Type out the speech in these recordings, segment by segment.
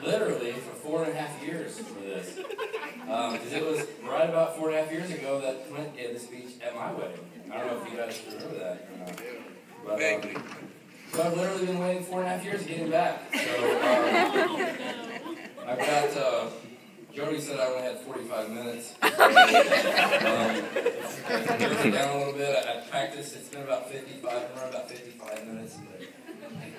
literally for 4.5 years for this. Because it was right about 4.5 years ago that Clint gave the speech at my wedding. I don't know if you guys remember that or not. But, so I've literally been waiting 4.5 years to get him back. So I've got, Jody said I only had 45 minutes. I narrowed it down a little bit. I practiced. It's been about 55 minutes.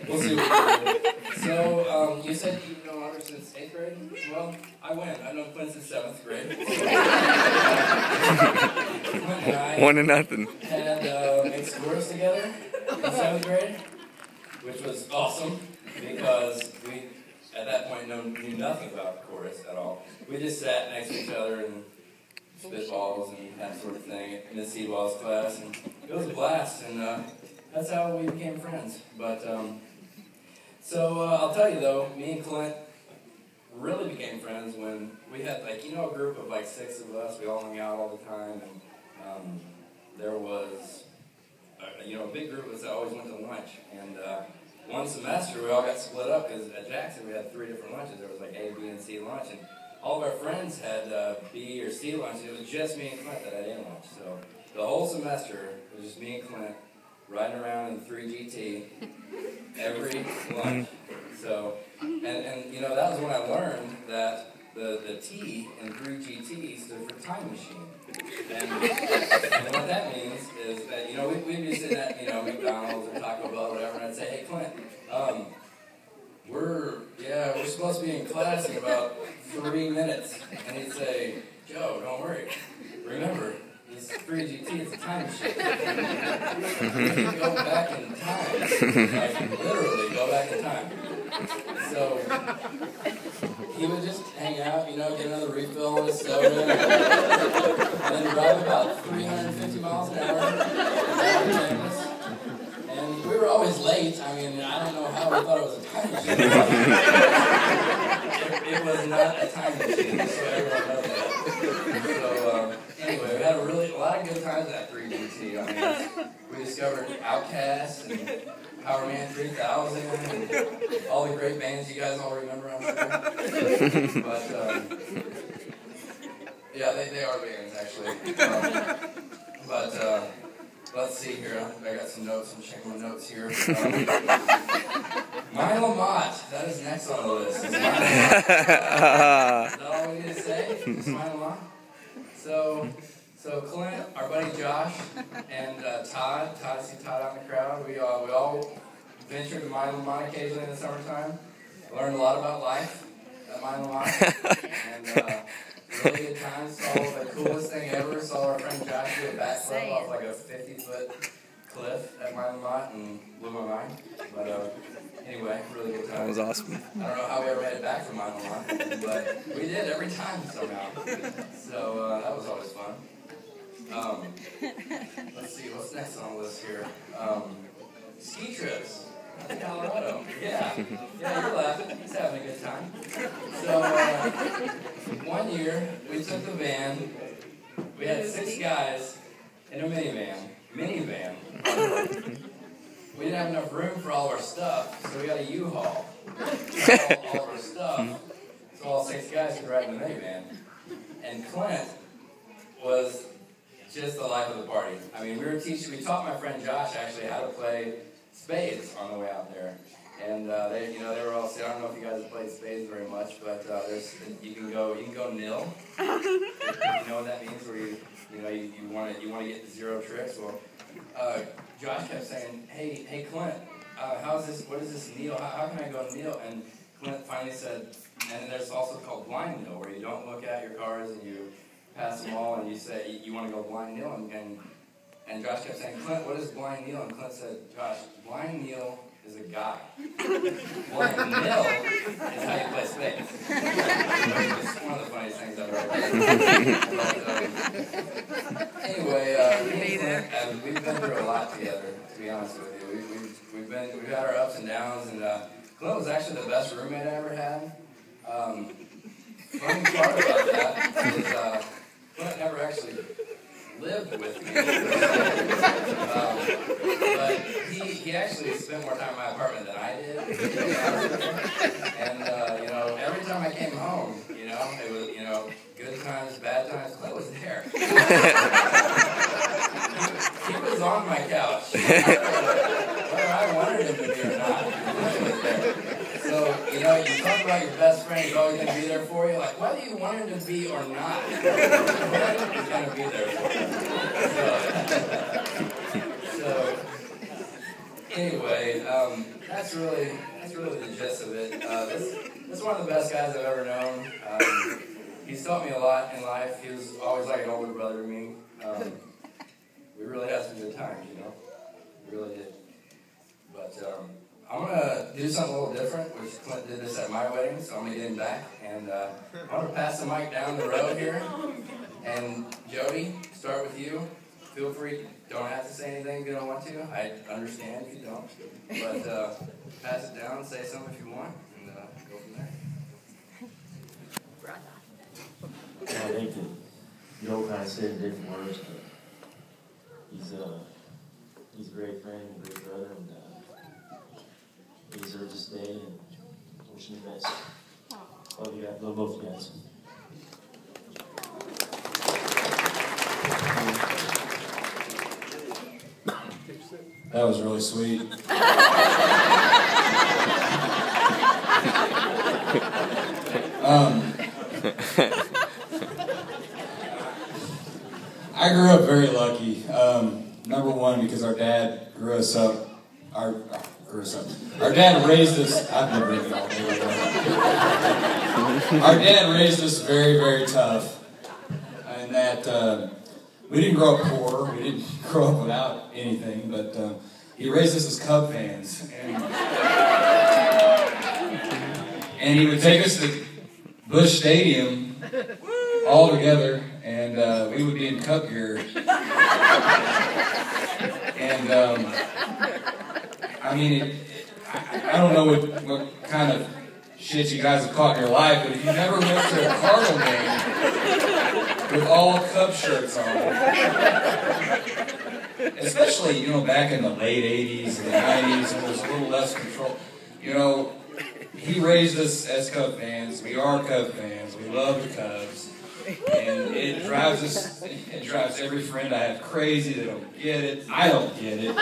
We'll see what we do. So, you said you've known Otter since 8th grade? Well, I win. I've known Clint since 7th grade. Clint and I 1-0. had made scores together in 7th grade, which was awesome because we, at that point, knew nothing about the chorus at all. We just sat next to each other and spit balls and that sort of thing in Miss Seawall's class, and it was a blast, and that's how we became friends. But so I'll tell you though, me and Clint really became friends when we had, like, you know, a group of like 6 of us. We all hung out all the time, and there was a big group of us that always went to lunch, and one semester we all got split up because at Jackson we had 3 different lunches. There was like A, B, and C lunch, and all of our friends had B or C lunch, and it was just me and Clint that had A lunch. So the whole semester was just me and Clint riding around in 3GT every lunch. So, and you know, that was when I learned that the T in 3GT stood for time machine. And what that means is that, you know, we'd be sitting at, you know, McDonald's or Taco Bell or whatever, and I'd say, hey, Clint, we're supposed to be in class in about 3 minutes. And he'd say, Joe, don't worry. Remember, it's 3GT, it's a time machine. You can go back in time. Like, literally go back in time. So he would just hang out, you know, get another refill on his soda, and then drive about 350 miles an hour down to campus. And we were always late. I mean, I don't know how we thought it was a time machine. It was not a time machine, so everyone knows that. So anyway, we had a lot of good times at 3GT. I mean, we discovered Outkast and Power Man 3000 and all the great bands you guys all remember, I'm sure. But yeah, they are bands actually. But let's see here. I got some notes. I'm checking my notes here. Milo Mott. That is next on the list. Is that all we need to say? Is Milo Mott? So Clint, our buddy Josh, and Todd. I see Todd out in the crowd. We all ventured to Milo Mott occasionally in the summertime. Learned a lot about life at Milo Mott. And really good times. Saw the coolest thing ever. Saw our friend Josh do a backflip off like a 50-foot cliff at Milo Mott and blew my mind. But anyway, really good times. That was awesome. I don't know how we ever made it back from Milo Mott, but we did every time somehow. So that was always fun. Let's see, what's next on the list here? Ski trips. Colorado. Yeah, you're laughing. He's having a good time. So, one year, we took the van. We had 6 guys in a minivan. We didn't have enough room for all of our stuff, so we got a U-Haul. All of our stuff, so all 6 guys could ride in the minivan. And Clint was just the life of the party. I mean, we taught my friend Josh actually how to play spades on the way out there, and they were all saying, I don't know if you guys have played spades very much, but you can go Neal. You know what that means? Where you want to get the 0 tricks. Well, Josh kept saying, hey Clint, what is this Neal? How can I go Neal? And Clint finally said, and there's also called blind Neal, where you don't look at your cards and you pass them all, and you say you want to go blind Neal, and Josh kept saying, Clint, what is blind Neal? And Clint said, Josh, blind Neal is a guy. Blind Neal is how you play spades. It's one of the funniest things I've ever heard. Anyway, we've been through a lot together, to be honest with you. We've had our ups and downs, and Clint was actually the best roommate I ever had. Funny part about that is Clint never actually lived with me. But he actually spent more time in my apartment than I did. And, every It was, good times, bad times. Clint was there. He was on my couch. Whether I wanted him to be or not, Clint was there. So, you talk about your best friend who's always going to be there for you. Like, whether you want him to be or not, he's going to be there for you. So anyway, that's really the gist of it. This is one of the best guys I've ever known. He's taught me a lot in life. He was always like an older brother to me. We really had some good times, We really did. But I'm going to do something a little different, which Clint did this at my wedding, so I'm going to get him back. And I'm going to pass the mic down the road here. And Jody, start with you. Feel free, don't have to say anything if you don't want to. I understand if you don't. But pass it down, say something if you want, and go from there. I think that Joe kind of said in different words, but he's a great friend, a great brother, and he deserves this day, and wish him the best. Love you guys, love both you guys. That was really sweet. I grew up very lucky. Number one, because our dad grew us up. Our dad raised us. I've been drinking all day. Our dad raised us very, very tough, and that we didn't grow up poor. We didn't grow up without anything, but he raised us as Cub fans, and he would take us to Busch Stadium all together, and we would be in Cub gear. And I don't know what kind of shit you guys have caught in your life, but if you never went to a Cardinal game with all Cub shirts on, especially, back in the late 80s and the 90s, when there was a little less control, he raised us as Cub fans. We are Cub fans. We love the Cubs. And it drives every friend I have crazy. They don't get it. I don't get it.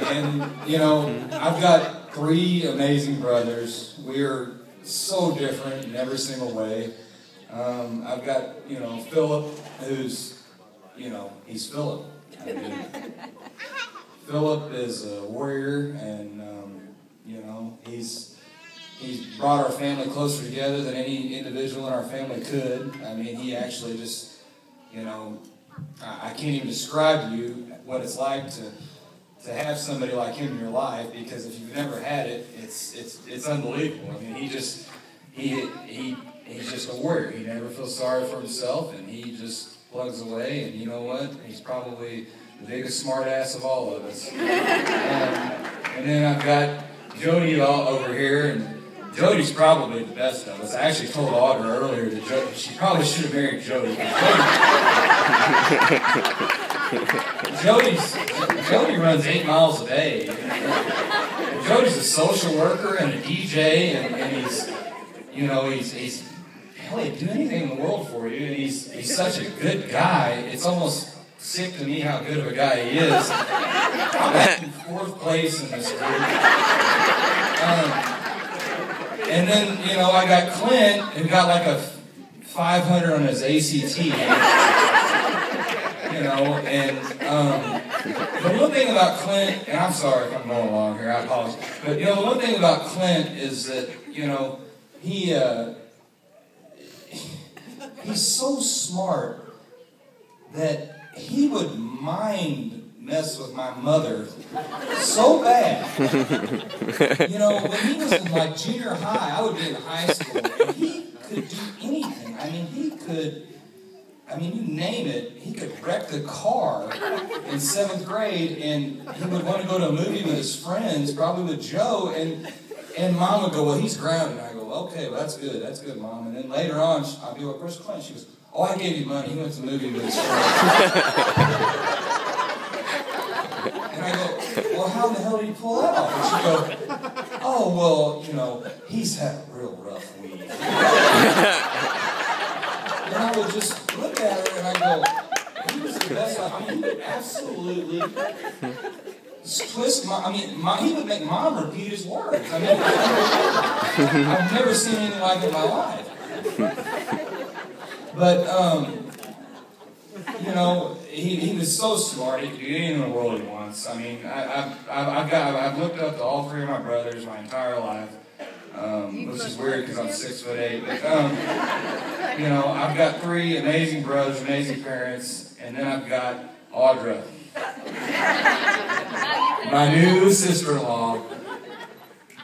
And, I've got 3 amazing brothers. We are so different in every single way. I've got, Philip, who's, he's Philip. Philip is a warrior, and, he's brought our family closer together than any individual in our family could. He actually just, I can't even describe to you what it's like to have somebody like him in your life, because if you've never had it, it's unbelievable. He's just a warrior. He never feels sorry for himself, and he just plugs away, and you know what? He's probably the biggest smart ass of all of us. And then I've got Jody over here, and Jody's probably the best of us. I actually told Audra earlier that she probably should have married Jody. Jody runs 8 miles a day. Jody's a social worker and a DJ, and he's hell, he'd do anything in the world for you. And he's such a good guy. It's almost sick to me how good of a guy he is. I'm in 4th place in this group. And then, I got Clint, who got like a 500 on his ACT. The one thing about Clint, and I'm sorry if I'm going along here, I apologize, but, the one thing about Clint is that, he's so smart that he would mess with my mother so bad. When he was in like junior high, I would be in high school, and he could do anything. You name it, he could wreck the car in 7th grade, and he would want to go to a movie with his friends, probably with Joe, and Mom would go, well, he's grounded. And I go, okay, well, that's good, Mom. And then later on, I'd be like, where's Clint? She goes, oh, I gave you money. He went to the movie with his friends. And I go, well, how the hell did he pull that off? And she goes, oh, oh, well, you know, he's had a real rough week. And I would just look at her and I go, he was the best. I mean, he would absolutely twist he would make Mom repeat his words. I mean, I've never seen anything like it in my life. But, you know, he was so smart. He could do anything in the world he wants. I mean, I've looked up to all three of my brothers my entire life, which is weird because I'm 6'8". But, you know, I've got three amazing brothers, amazing parents, and then I've got Audra, my new sister-in-law,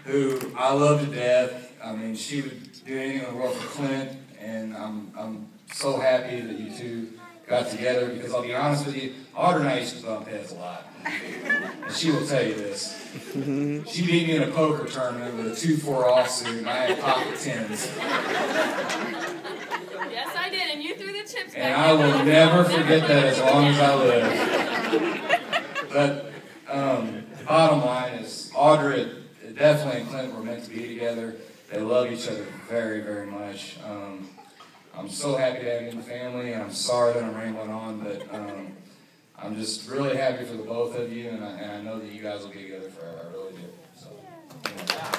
who I love to death. I mean, she would do anything in the world for Clint, and I'm so happy that you two got together, because I'll be honest with you, Audra and I used to bump heads a lot. And she will tell you this. She beat me in a poker tournament with a 2-4 offsuit, and I had pocket tens. Yes, I did, and you threw the chips back. And I will never forget that as long as I live. But bottom line is, Audra definitely and Clint were meant to be together. They love each other very, very much. I'm so happy to have you in the family, and I'm sorry that I'm rambling on, but I'm just really happy for the both of you, and I know that you guys will be together forever. I really do. So, yeah.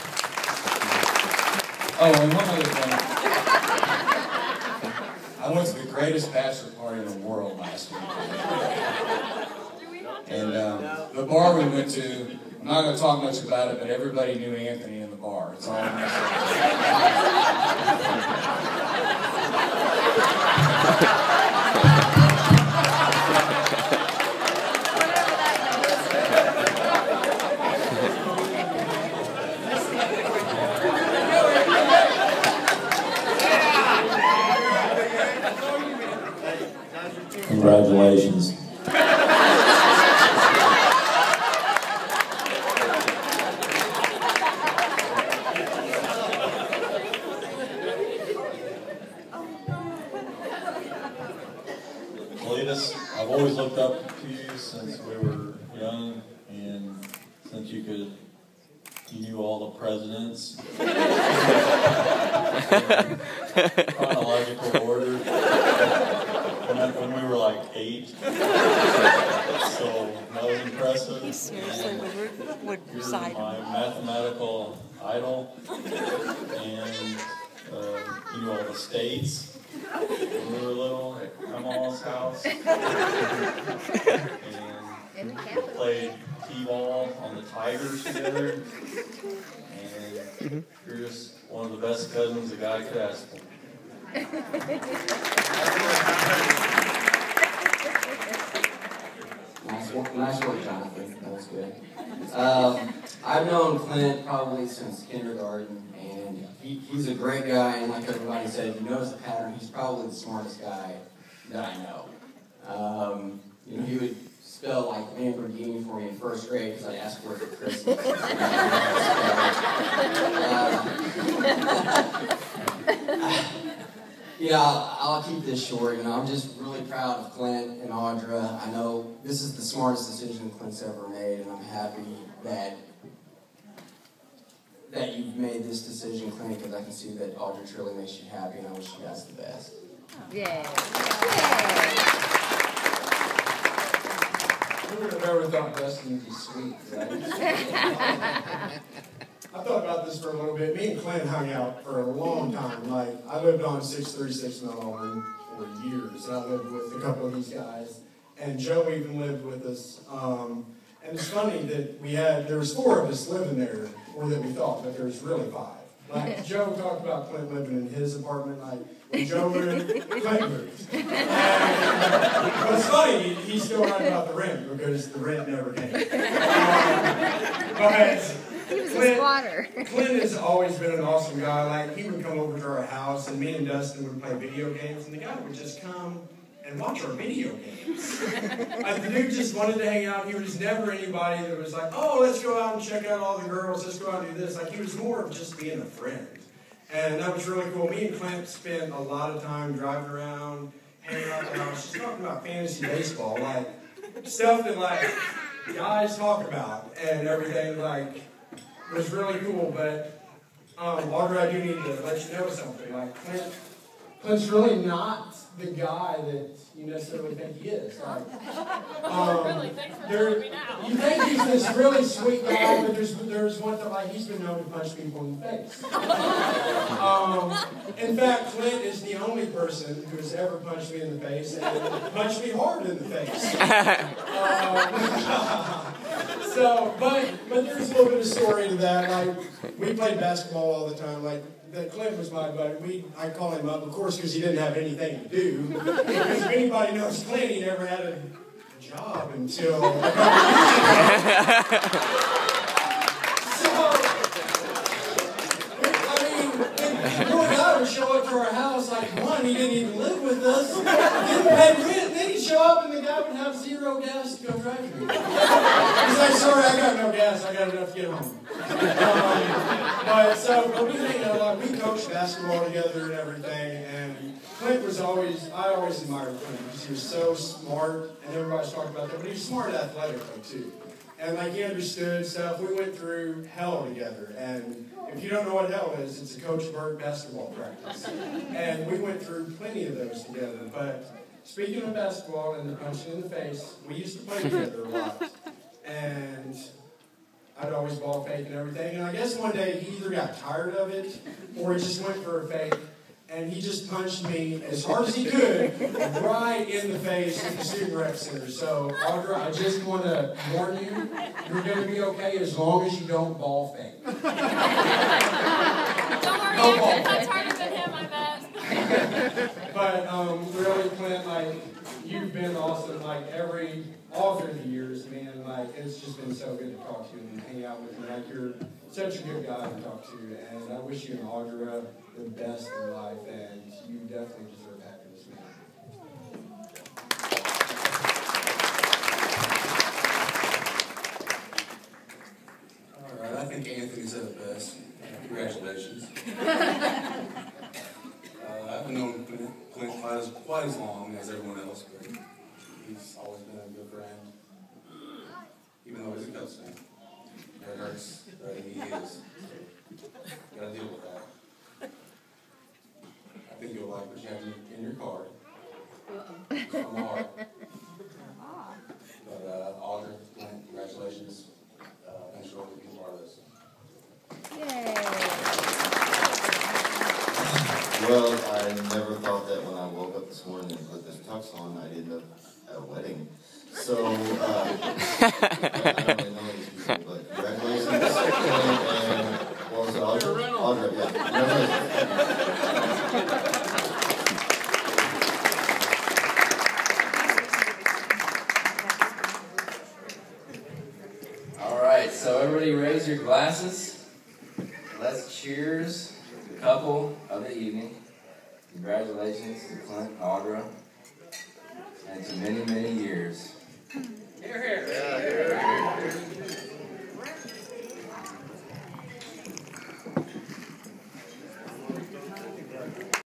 Oh, and one other thing. I went to the greatest bachelor party in the world last week. And the bar we went to, I'm not going to talk much about it, but everybody knew Anthony in the bar. It's all I'm going to say. Congratulations. I've always looked up to you since we were young, and since you knew all the presidents, chronological order, when we were like 8, so that was impressive. He seriously would You're recite my mathematical idol, and you knew all the states. When we were little at Grandma's house, and we played t-ball on the Tigers together, and you're just one of the best cousins a guy could ask for. Nice work, Jonathan. That was good. I've known Clint probably since kindergarten, and he's a great guy, and like everybody said, you notice the pattern, he's probably the smartest guy that I know. You know, he would spell like Lamborghini for me in first grade because I'd ask for it for Christmas. Yeah, I'll keep this short. You know, I'm just really proud of Clint and Audra. I know this is the smartest decision Clint's ever made, and I'm happy that you've made this decision, Clint, because I can see that Audra truly makes you happy, and I wish you guys the best. Yeah. Who would have ever thought Dustin would be sweet, right? I thought about this for a little bit. Me and Clint hung out for a long time. Like, I lived on 636 Melbourne for years. I lived with a couple of these guys. And Joe even lived with us. And it's funny that there was 4 of us living there, or that we thought, but there was really 5. Like, Joe talked about Clint living in his apartment. Like, when Joe moved, Clint moved. But it's funny, he's still right about the rent, because the rent never came. But He was a squatter. Clint has always been an awesome guy. Like, he would come over to our house, and me and Dustin would play video games, and the guy would just come and watch our video games. Like, the dude just wanted to hang out. He was never anybody that was like, oh, let's go out and check out all the girls, let's go out and do this. Like, he was more of just being a friend. And that was really cool. Me and Clint spent a lot of time driving around, hanging out at the house, just talking about fantasy baseball, like, stuff that, like, guys talk about, and everything, like, was really cool, but Audrey, I do need to let you know something. Like Clint's really not the guy that you necessarily think he is. Like, Really, thanks for telling me now. you think he's this really sweet guy, but there's one that like he's been known to punch people in the face. In fact, Clint is the only person who has ever punched me in the face and punched me hard in the face. But there's a little bit of story to that. Like, we played basketball all the time. Like, Clint was my buddy. I call him up, of course, because he didn't have anything to do. Because if anybody knows Clint, he never had a job until a couple poor guy would show up to our house, like, one, he didn't even live with us, didn't pay rent, and then he'd show up and the guy would have 0 gas to go drive me. He's like, sorry, I got no gas, I got enough to get home. But we hang out a lot. We coached basketball together and everything, and Clint was I always admired Clint because he was so smart, and everybody's talking about that, but he was smart athletically too. And like he understood stuff. We went through hell together, and if you don't know what hell is, it's a Coach Burt basketball practice. And we went through plenty of those together. But speaking of basketball and the punching in the face, we used to play together a lot. And I'd always ball fake and everything. And I guess one day he either got tired of it or he just went for a fake. And he just punched me as hard as he could right in the face at the student rec center. So, Audra, I just want to warn you, you're going to be okay as long as you don't ball fake. Don't worry, I can punch harder than him, I bet. But really, Clint, like, you've been awesome. Like, all through the years, man, like, it's just been so good to talk to you and hang out with you. Like, you're such a good guy to talk to, and I wish you and Audra the best in life, and you definitely deserve happiness, man. All right, I think Anthony said it best. Congratulations. I've known Clint quite as long as everyone else, but he's always been a good friend, even though he's a Cubs fan. It hurts that he is. You gotta deal with that. I think you'll like what you have in your card. It's from the heart. But Audrey, Clint, congratulations. Thanks for being part of this. Yay. Well, I never thought that when I woke up this morning and put this tux on, I'd end up at a wedding. So, I don't really know these people, but congratulations. And what was it, Audrey? Audrey, yeah. All right, so everybody raise your glasses. Let's cheers the couple of the evening. Congratulations to Clint and Audra.